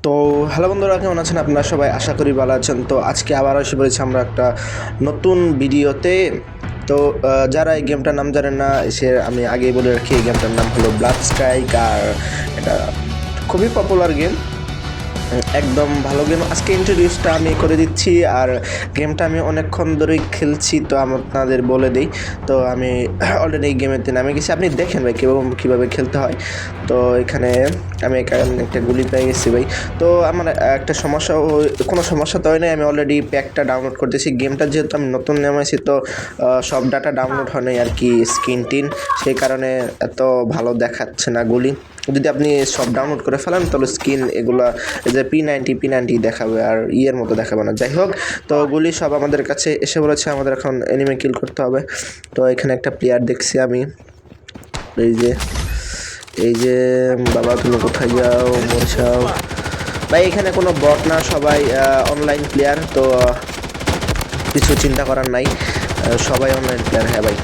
তো হ্যালো বন্ধুরা, কেমন আছেন আপনারা সবাই? আশা করি ভালো আছেন। তো আজকে আবার এসে পড়েছি আমরা একটা নতুন ভিডিওতে। তো যারা এই গেমটার নাম জানেন না, আমি আগেই বলে রাখি, এই গেমটার নাম হলো ব্লাড স্ট্রাইক। আর এটা খুবই পপুলার গেম, একদম ভালো গেম। আজকে ইন্ট্রোডিউসটা আমি করে দিচ্ছি, আর গেমটা আমি অনেকক্ষণ ধরেই খেলছি, তো আপনাদের বলে দিই। তো আমি অলরেডি এই গেমেতে নামে গেছি, আপনি দেখেন ভাই কীভাবে খেলতে হয়। তো এখানে আমি একটা গুলি পেয়ে গেছি ভাই। তো আমার একটা কোনো সমস্যা তো হয় নাই, আমি অলরেডি প্যাকটা ডাউনলোড করতেছি। গেমটা যেহেতু আমি নতুন নামাইছি, তো সব ডাটা ডাউনলোড হয় নাই আর কি, স্ক্রিন টিন, সেই কারণে এত ভালো দেখাচ্ছে না গুলি। যদি আপনি সব ডাউনলোড করে ফেলেন তাহলে স্কিন এগুলো যে P90 দেখাবে, আর ইয়ের মতো দেখাবে না। যাই হোক, তো গুলি সব আমাদের কাছে এসে বলেছে, আমাদের এখন এনিমি কিল করতে হবে। তো এখানে একটা প্লেয়ার দেখছি আমি, এই যে বাবা, তুমি কোথায় যাও, মরছাও ভাই। এখানে কোনো বট না, সবাই অনলাইন প্লেয়ার, তো কিছু চিন্তা করার নাই, সবাই অনলাইন প্লেয়ার। হ্যাঁ ভাই,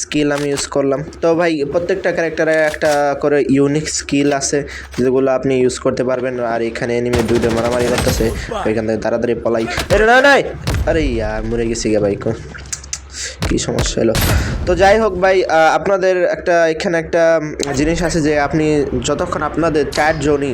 স্কিল আমি ইউজ করলাম। তো ভাই প্রত্যেকটা ক্যারেক্টারে একটা করে ইউনিক স্কিল আছে, যেগুলো আপনি ইউজ করতে পারবেন। আর এখানে এনিমি দুইটা মারামারি করতেছে, ওইখান থেকে তাড়াতাড়ি পলাই। নাই, আরে ইয়ার মরে গেছি গে ভাই, কি সমস্যা হলো। তো যাই হোক ভাই, আপনাদের এখানে একটা জিনিস আছে যে আপনি যতক্ষণ আপনাদের 4 জনই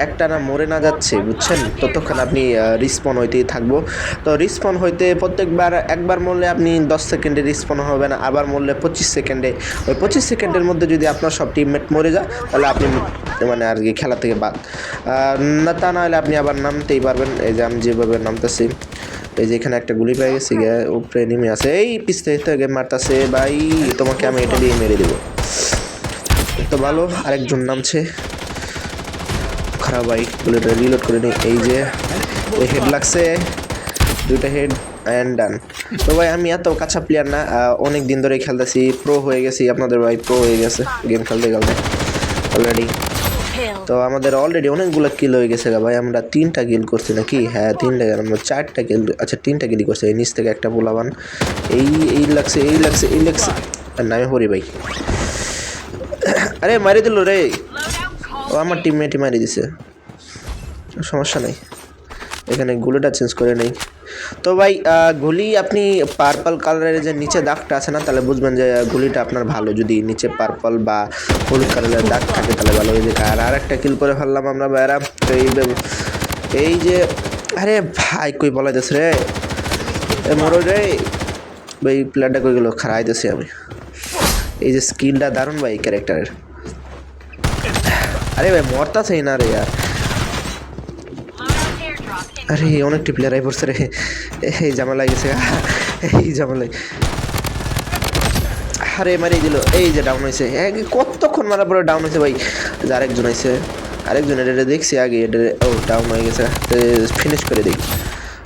একটা না মরে না যাচ্ছে, বুঝছেন, ততক্ষণ আপনি রিস্পন হইতেই থাকবো। তো রিস্পন হইতে প্রত্যেকবার একবার মরলে আপনি 10 সেকেন্ডে রিস্পন হবে না, আবার মরলে 25 সেকেন্ডে। ওই 25 সেকেন্ডের মধ্যে যদি আপনার সব টিমমেট মরে যায়, তাহলে আপনি মানে আর কি খেলা থেকে বাদ। না, তা না হলে আপনি আবার নামতেই পারবেন। এই যে আমি যেভাবে নামতেছি, এই যে এখানে একটা গুলি পেয়ে গেছি, উপরে নেমে আছে, এই পিছতে থেকে মারতেছে ভাই, তোমাকে আমি এটা দিয়ে মেরে দেবো। তো ভালো, আরেকজন নামছে, খারাপ ভাই, বুলেটটা রিলোড করে নিই। এই যে হেড লাগছে, দুইটা হেড অ্যান্ড ডান। তো ভাই আমি এত কাঁচা প্লেয়ার না, অনেক দিন ধরে খেলতেছি, প্রো হয়ে গেছি। আপনাদের ভাই প্রো হয়ে গেছে গেম খেলতে খেলতে অলরেডি। তো আমাদের অলরেডি অনেকগুলো কিল হয়ে গেছে ভাই, আমরা 3টা কিল করছি নাকি? হ্যাঁ 3টা, আমরা 4টা কিল, আচ্ছা 3টা কিল করছি। এই নিচ থেকে একটা পোলাবান, এই লাগছে, নামে পড়ি ভাই। আরে মারি দিল রে, ও আমার টিমমেটই মারি দিছে, সমস্যা নেই, এখানে গুলিটা চেঞ্জ করে নেই। তো ভাই গুলি আপনি পার্পল কালারের যে নিচে দাগটা আছে না, তাহলে বুঝবেন যে গুলিটা আপনার ভালো। যদি নিচে পার্পল বা হলুদ কালারের দাগ থাকে তাহলে ভালো হয়ে যায়। আর একটা কিল করে ফেললাম আমরা বাইরা। তো এই যে, আরে ভাই কই বলাইতেছে রে, মরো রে ভাই, প্লেয়ারটা কই গেল, খারাইতেছি আমি। এই যে স্কিলটা দারুণ ভাই ক্যারেক্টারের। আরে ভাই মরতাছেই না রে ইয়ার, আরে অনেকটি প্লেয়ার আই পড়ছে রে, এই ঝামেলায় গেছে, এই ঝামেলায়, আরে মারিয়ে দিল। এই যে ডাউন হয়েছে, কতক্ষণ মারার পরে ডাউন হয়েছে ভাই। আরেকজন আইছে, আরেকজন এটা দেখছি আগে, এটা ও ডাউন হয়ে গেছে, ফিনিশ করে দিই।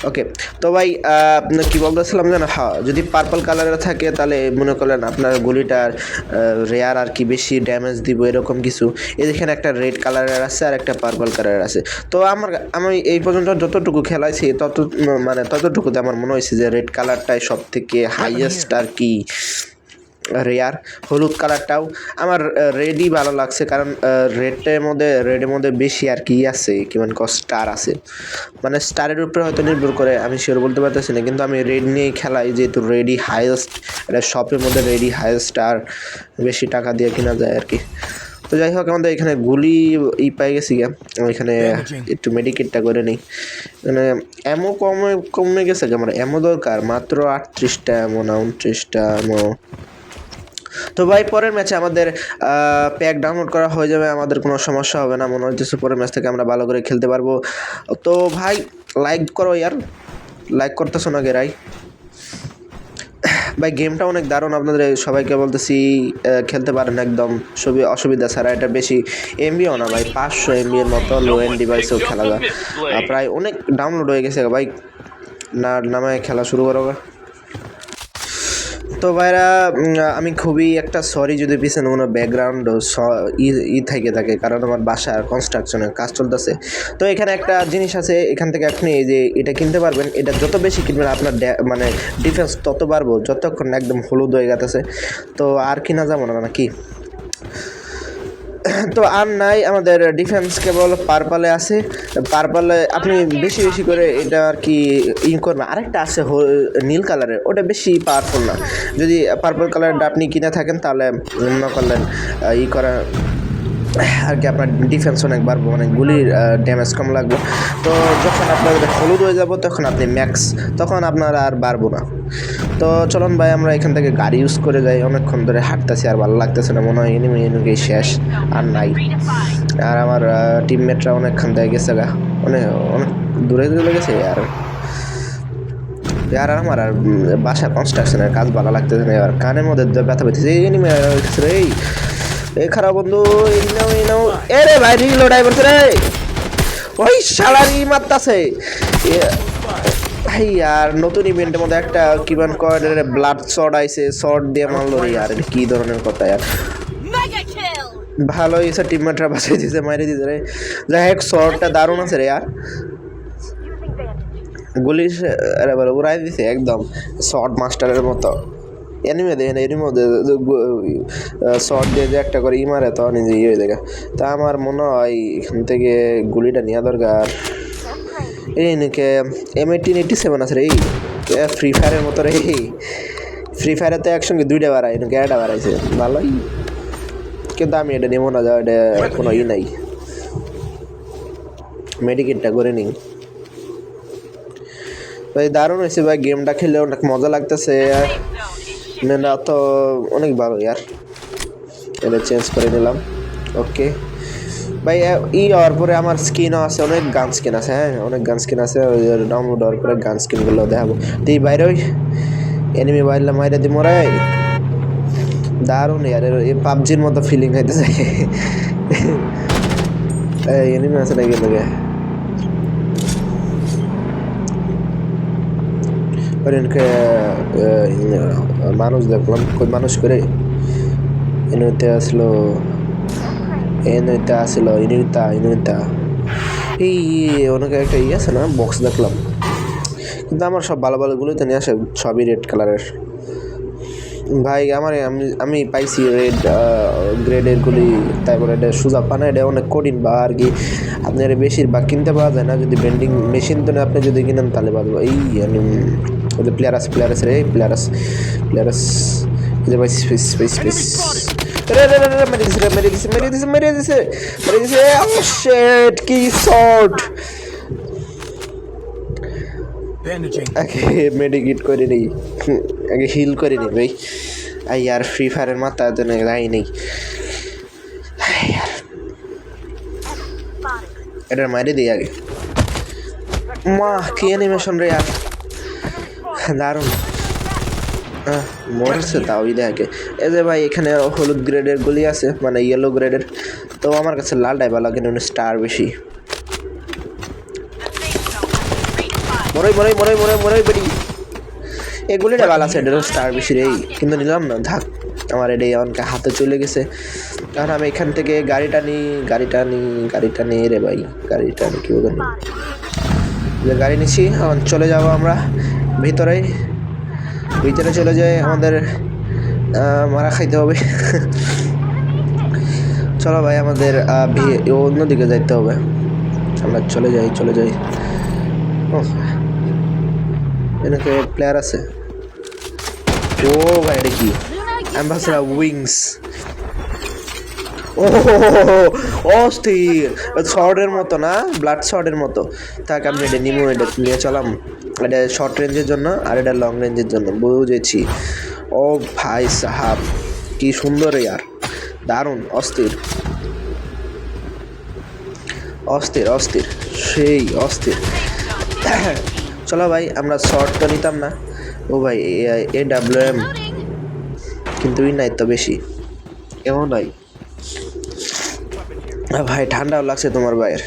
ওকে, তো ভাই আপনার কী বলতেছিলাম জানো, হ্যাঁ যদি পার্পল কালারের থাকে তাহলে মনে করলেন আপনার গুলিটার রেয়ার আর কি বেশি ড্যামেজ দিব, এরকম কিছু। এখানে একটা রেড কালারের আছে আর একটা পার্পল কালারের আছে। তো আমি এই পর্যন্ত যতটুকু খেলাইছি ততটুকুতে আমার মনে হয়েছে যে রেড কালারটাই সব থেকে হাইয়েস্ট আর কি রেয়ার। হলুদ কালারটাও আমার রেডই ভালো লাগছে, কারণ রেডের মধ্যে বেশি আর কি আছে, কি মানে স্টার আছে, মানে স্টারের উপরে হয়তো নির্ভর করে, আমি শিওর বলতে পারতেছি না, কিন্তু আমি রেড নিয়েই খেলাই, যেহেতু রেডই হাইয়েস্ট, এটা শপের মধ্যে রেডি হাইয়েস্ট, আর বেশি টাকা দিয়ে কেনা যায় আর কি। তো যাই হোক, আমাদের এখানে গুলি পাই গেছি গা, এখানে একটু মেডিকেটটা করে নিই। মানে এমও কমে গেছে, আমার এমও দরকার মাত্র 38টা এমো না 29টা এমো। তো ভাই পরের ম্যাচে আমাদের প্যাক ডাউনলোড করা হয়ে যাবে, আমাদের কোনো সমস্যা হবে না মনে হচ্ছে, পরের ম্যাচ থেকে আমরা ভালো করে খেলতে পারবো। তো ভাই লাইক করো ইয়ার, লাইক করতেছো না গে রাই ভাই? গেমটা অনেক দারুণ, আপনাদের সবাইকে বলতেছি খেলতে পারেন একদম অসুবিধা ছাড়া। এটা বেশি এমবিও না ভাই, 500 MB এর মতো লো এন্ড ডিভাইসেও খেলা যায়, প্রায় অনেক ডাউনলোড হয়ে গেছে ভাই। নামায় খেলা শুরু করো। তো ভাইরা আমি খুবই একটা সরি যদি পিছনে কোনো ব্যাকগ্রাউন্ড থেকে থাকে, কারণ আমার বাসার কনস্ট্রাকশনের কাজ চলতেছে। তো এখানে একটা জিনিস আছে, এখান থেকে আপনি এই যে এটা কিনতে পারবেন, এটা যত বেশি কিনবেন আপনার মানে ডিফেন্স তত বাড়বো, যতক্ষণ একদম হলুদ হয়ে গেছে। তো আর কিনা যাবো না নাকি? তো আর নাই আমাদের ডিফেন্স কেবল পার্পলে আছে। পার্পলে আপনি বেশি বেশি করে এটা আর কি করবেন। আরেকটা আছে নীল কালারের, ওটা বেশি পাওয়ারফুল না। যদি পার্পল কালারটা আপনি কিনে থাকেন তাহলে মনে করলেন করা আর কি আপনার ডিফেন্স অনেক বাড়বো, মানে গুলির ড্যামেজ কম লাগবে। তো যখন আপনার হলুদ হয়ে যাব তখন আপনি ম্যাক্স, তখন আপনার আর বাড়বো না। তো চলুন ভাই আমরা এখান থেকে গাড়ি ইউজ করে যাই, অনেকক্ষণ ধরে হাঁটতেছি আর ভালো লাগতেছে না, মনে হয় এনিমি শেষ আর নাই। আর আমার টিমমেটরা অনেকক্ষণ থেকে গেছে গা, অনেক অনেক দূরে চলে গেছে। আর আমার আর বাসা কনস্ট্রাকশনের কাজ ভালো লাগতেছে না, এবার কানের মধ্যে ব্যথা পেতেছে। এনিমি এই খারাপ বন্ধু, এই নাও এ রে ভাই রিলোড আই বলছে রে, ওই শালারি মারতাছে ভাই। আর নতুন ইভেন্টের মধ্যে একটা কিমান কয়ের ব্লাড শট আইছে, শট দিয়ে মারলো রে। আর কি ধরনের কথা আর ভালোই এসে টিমমেটরা বাঁচিয়ে দিয়েছে, মারিয়ে দিয়েছে রে। যাই হোক শটটা দারুণ আছে রে। আর গুলি উড়াই দিছে একদম শর্ট মাস্টারের মতো। এনিমে দেখেন এর মধ্যে শর্ট দিয়ে যে একটা করে মারে তো নিজে হয়ে যায়। তা আমার মনে হয় এখান থেকে গুলিটা নেওয়া দরকার। এই নাকি M1887 আছে রে, ফ্রি ফায়ারের মতো রে। ফ্রি ফায়ারে তো একসঙ্গে দুইটা বাড়ায়, নাকি একটা বাড়াইছে ভালোই, কিন্তু আমি এটা নেবো না, যা এটা কোনো নাই। মেডিকেটটা করে নিই ভাই, দারুণ হয়েছে ভাই, গেমটা খেলে অনেক মজা লাগতেছে। না তো অনেক ভালো ইয়ার, এটা চেঞ্জ করে নিলাম। ওকে ভাই, হওয়ার পরে আমার স্কিনও আছে, অনেক গান স্কিন আছে। হ্যাঁ অনেক গান স্কিন আছে, ডাউনলোড হওয়ার পরে গান স্কিনগুলো দেখাবো। তুই বাইরে ওই এনিমি বাইরে মাইরে দি মরাই দারুণ ইয়ার, এই পাবজির মতো ফিলিং হইতেছে। এনিমি আছে নাকি লোকে মানুষ দেখলাম, কই মানুষ করে এনুতে আসলো, ইনুইতা এই অনেক একটা আছে না বক্স দেখলাম, কিন্তু আমার সব ভালো ভালোগুলোতে নিয়ে আসে সবই রেড কালারের ভাই। আমি পাইছি রেড গ্রেডের গুলি, তারপরে এটা সুজা পানা, এটা অনেক কঠিন বা আর কি আপনার বেশিরভাগ কিনতে পাওয়া যায় না। যদি বেন্ডিং মেশিন তো আপনি যদি কিনেন তাহলে পাবো। এই ওদের প্লেয়ার আছে রে, প্লেয়ার মেরে দিছে কি শট। আগে মেডিকেট করে নেই, আগে হিল করে নি ভাই। আর ফ্রি ফায়ারের মাথা তো রাই নেই, এটার মাইরে দিই আগে। মা কি অ্যানিমেশন রে আর দারুণ মরছে তাও দেখে। এই যে ভাই এখানে হলুদ গ্রেডের গুলি আছে, মানে ইয়েলো গ্রেডের, তো আমার কাছে লালটাই ভালো লাগে, স্টার বেশি। মরাই বেরি এগুলিটা ভালো আছে, এটারও স্টার বেশি রে, কিন্তু নিলাম না থাক। আমার এটা অনেক হাতে চলে গেছে, কারণ আমি এখান থেকে গাড়িটা নিই রে ভাই, গাড়িটা নিই কি বলবেন, যে গাড়ি নিচ্ছি চলে যাবো আমরা ভিতরে চলে যাই, আমাদের মারা খাইতে হবে। চলো ভাই আমাদের অন্যদিকে যাইতে হবে, আমরা চলে যাই। এনাকে প্লেয়ার আছে, ও ভাই এটা কি আমি ভাবছিলাম উইংস। ও অস্থির শর্টের মতো না, ব্লাড শর্টের মতো। তাকে আমি এটা নিমো, এটা নিয়ে চলাম। এটা শর্ট রেঞ্জের জন্য আর এটা লং রেঞ্জের জন্য, বুঝেছি। ও ভাই সাহাব কি সুন্দর ইয়ার, দারুণ অস্থির সেই অস্থির। চলো ভাই আমরা শর্ট তো নিতাম না। ও ভাই AWM কিন্তু নাই তো বেশি, এমন নাই ভাই। ঠান্ডাও লাগছে তোমার ভাইয়ের,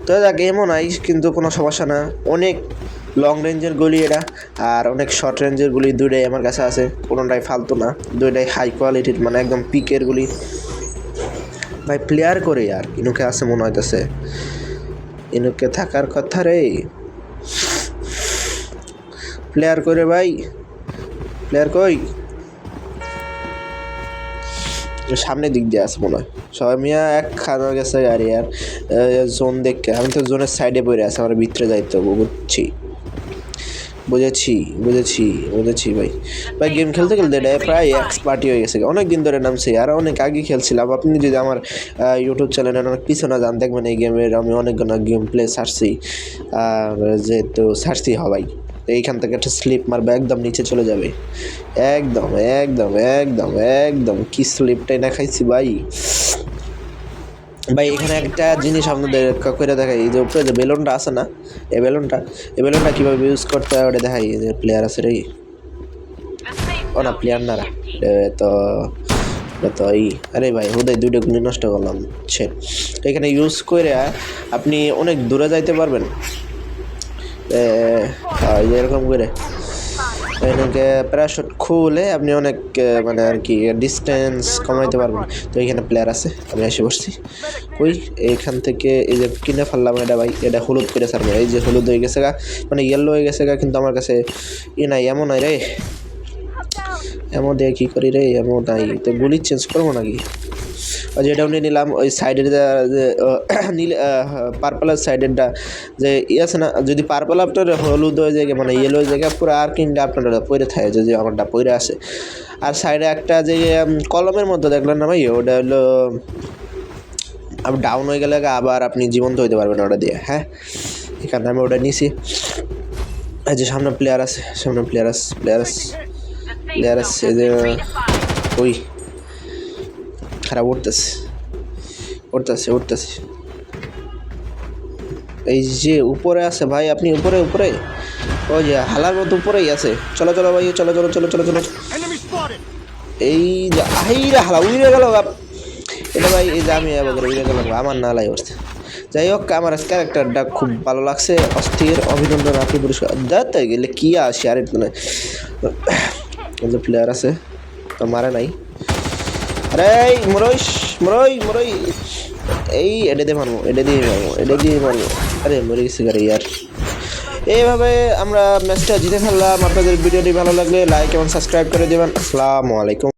তো দেখ এমন নাই কিন্তু কোনো সমস্যা না। অনেক লং রেঞ্জের গুলি এটা, আর অনেক শর্ট রেঞ্জের গুলি, দুইটাই আমার কাছে আছে, কোনোটাই ফালতু না, দুইটাই হাই কোয়ালিটির, মানে একদম পিকের গুলি ভাই। প্লেয়ার করে আর ইনুকে আছে মনে হইতেছে, ইনুকে থাকার কথা রে, প্লেয়ার করে ভাই, প্লেয়ার কই সামনের দিক দিয়ে আছে মনে হয় সবাই মিয়া এক খানা গেছে গাড়ি আর জোন দেখে আমি তো জোনের সাইডে পড়ে আছে আমার ভিতরে যাইতে হবে বুঝেছি ভাই গেম খেলতে খেলতে এটা প্রায় এক্সপার্টি হয়ে গেছে অনেক দিন ধরে নামছে আর অনেক আগে খেলছিলাম আপনি যদি আমার ইউটিউব চ্যানেলে অনেক কিছু না জান দেখবেন এই গেমের আমি অনেকগুলো গেম প্লে ছাড়ছি আর যেহেতু ছাড়ছি হবাই এইখান থেকে একটা স্লিপ মারবে একদম নিচে চলে যাবে একদম কি স্লিপটাই না খাইছি ভাই এখানে একটা জিনিস আপনাদের করে দেখাই এই যে উপরে যে বেলুনটা আছে না এই বেলুনটা কীভাবে ইউজ করতে হয় ওটা দেখাই যে প্লেয়ার আছে রে ও না প্লেয়ার না তো এই আরে ভাই হুদাই দুইটা গুলি নষ্ট করলাম এখানে ইউজ করে আপনি অনেক দূরে যাইতে পারবেন এরকম করে এখানে প্যারাশুট খুলে আপনি অনেক মানে আর কি ডিস্টেন্স কমাইতে পারবেন তো এখানে প্লেয়ার আছে আমি এসে বসছি এইখান থেকে এই যে কিনে ফেললাম এটা ভাই এটা হলুদ করে ছাড়বো এই যে হলুদ হয়ে গেছে মানে ইয়েলো হয়ে গেছে কিন্তু আমার কাছে নাই এমন নাই রে এমন দিয়ে কী করি রে এমন নাই তো গুলি চেঞ্জ করবো নাকি যেটা উনি নিলাম ওই সাইডের যে নীল পার্পলের সাইডেরটা যে আছে না যদি পার্পল আপনার হলুদ হয়ে যায় মানে ইয়েলো হয়ে যায় পুরো আর কিনটা আপনার পরে থাকে যদি আমারটা পরে আসে আর সাইডে একটা যে কলমের মধ্যে দেখলেন না ভাই ওটা হলো আপনি ডাউন হয়ে গেলে আবার আপনি জীবন্ত হইতে পারবেন ওটা দিয়ে হ্যাঁ এখানে আমি ওটা নিছি এই যে সামনে প্লেয়ার আছে এই যে খারাপ উঠতেছে এই যে উপরে আছে ভাই আপনি উপরে ওই যে হালার মতো উপরেই আছে চলো ভাই চলো এই যে আইরা হালা উড়ে গেল এটা ভাই এই যে আমি উড়ে গেলাম আমার না লাই অবস্থা যাই হোক আমার ক্যারেক্টারটা খুব ভালো লাগছে অস্থির অভিনন্দন আপনি পুরস্কার দেখতে গেলে কি আসে আর মানে প্লেয়ার আছে তো মারে নাই আরে মরই এই এটা দিয়ে মারবো আরে মরে গেছে গাড়ি ইয়ার এইভাবে আমরা ম্যাচটা জিতে ফেললাম আপনাদের ভিডিওটি ভালো লাগলে লাইক এবং সাবস্ক্রাইব করে দেবেন আসসালামু আলাইকুম